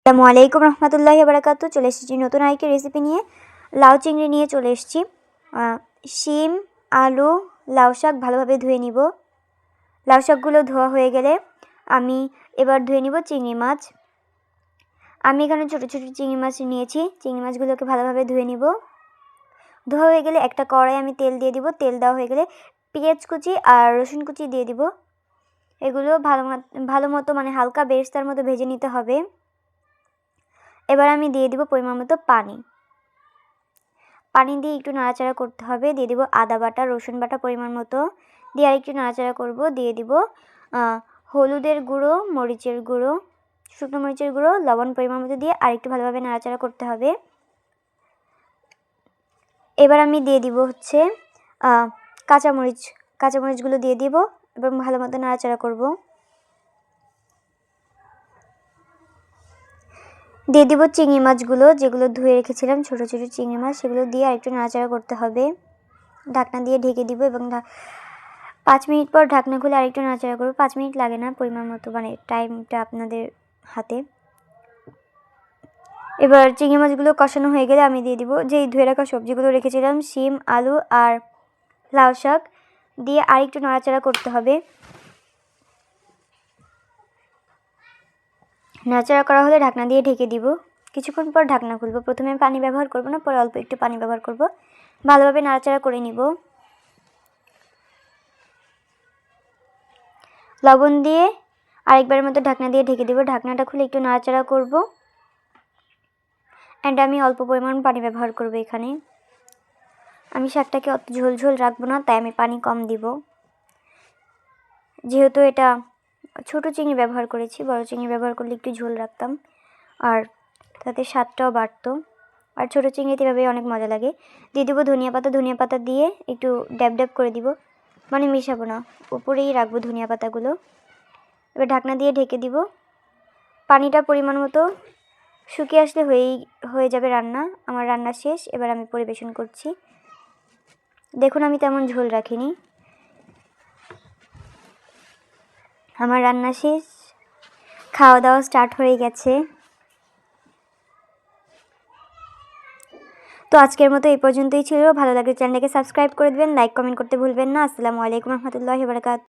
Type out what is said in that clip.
আসসালামু আলাইকুম রহমতুল্লাহি বারাকাতু। চলে এসেছি নতুন আরেকটি রেসিপি নিয়ে। লাউ চিংড়ি নিয়ে চলে এসেছি। শিম, আলু, লাউ শাক ভালোভাবে ধুয়ে নিব। লাউ শাকগুলো ধোয়া হয়ে গেলে আমি এবার ধুয়ে নিব চিংড়ি মাছ। আমি এখানে ছোটো ছোটো চিংড়ি মাছ নিয়েছি। চিংড়ি মাছগুলোকে ভালোভাবে ধুয়ে নিব। ধোয়া হয়ে গেলে একটা কড়াই আমি তেল দিয়ে দিব। তেল দেওয়া হয়ে গেলে পেঁয়াজ কুচি আর রসুন কুচি দিয়ে দিব। এগুলো ভালো মতো হালকা বেরেস্তার মতো ভেজে নিতে হবে। এবার আমি দিয়ে দিব পরিমাণ মতো পানি দিয়ে একটু নাড়াচাড়া করতে হবে। দিয়ে দিব আদা বাটা, রসুন বাটা পরিমাণ মতো, দিয়ে আর একটু নাড়াচাড়া করব। দিয়ে দিব হলুদের গুঁড়ো, মরিচের গুঁড়ো, শুকনো মরিচের গুঁড়ো, লবণ পরিমাণ মতো দিয়ে আর একটু ভালোভাবে নাড়াচাড়া করতে হবে। এবার আমি দিয়ে দিব কাঁচামরিচগুলো দিয়ে দিব এবং ভালো মতো নাড়াচাড়া করব। দিয়ে দিব চিংড়ি মাছগুলো, যেগুলো ধুয়ে রেখেছিলাম ছোটো ছোটো চিংড়ি মাছ, সেগুলো দিয়ে আরেকটু নাড়াচাড়া করতে হবে। ঢাকনা দিয়ে ঢেকে দিব এবং 5 মিনিট পর ঢাকনা খুলে আরেকটু নাড়াচাড়া করব। 5 মিনিট লাগে না, পরিমাণ মতো, টাইমটা আপনাদের হাতে। এবার চিংড়ি মাছগুলো কষানো হয়ে গেলে আমি দিয়ে দিব যেই ধুয়ে রাখা সবজিগুলো রেখেছিলাম, শিম, আলু আর লাউ শাক, দিয়ে আরেকটু নাড়াচাড়া করতে হবে। নাড়াচাড়া করা হলে ঢাকনা দিয়ে ঢেকে দিব। কিছুক্ষণ পর ঢাকনা খুলব। প্রথমে আমি পানি ব্যবহার করব না, পরে অল্প একটু পানি ব্যবহার করব। ভালোভাবে নাড়াচাড়া করে নিব। লবণ দিয়ে আরেকবারের মতো ঢাকনা দিয়ে ঢেকে দিব। ঢাকনাটা খুলে একটু নাড়াচাড়া করব। অ্যান্ড আমি অল্প পরিমাণ পানি ব্যবহার করব এখানে। আমি শাকটাকে অত ঝোল ঝোল রাখবো না, তাই আমি পানি কম দিব। যেহেতু এটা ছোটো চিংড়ি ব্যবহার করেছি, বড় চিংড়ি ব্যবহার করলে একটু ঝোল রাখতাম, আর তাতে স্বাদটাও বাড়তো। আর ছোটো চিংড়িতে এভাবে অনেক মজা লাগে। দিয়ে দেবো ধনিয়া পাতা দিয়ে একটু ড্যাব ড্যাব করে দিব, মেশাবো না, উপরেই রাখবো ধনিয়া পাতাগুলো। এবার ঢাকনা দিয়ে ঢেকে দিব। পানিটা পরিমাণ মতো শুকিয়ে আসলে হয়ে যাবে রান্না। আমার রান্না শেষ। এবার আমি পরিবেশন করছি। দেখুন, আমি তেমন ঝোল রাখিনি। আমার রান্না শেষ, খাওয়া দাওয়া স্টার্ট হয়ে গেছে। তো আজকের মতো এই পর্যন্তই ছিল। ভালো লাগলে চ্যানেলটাকে সাবস্ক্রাইব করে দেবেন, লাইক কমেন্ট করতে ভুলবেন না। আসসালামু আলাইকুম রহমতুল্লাহি বারাকাতুহু।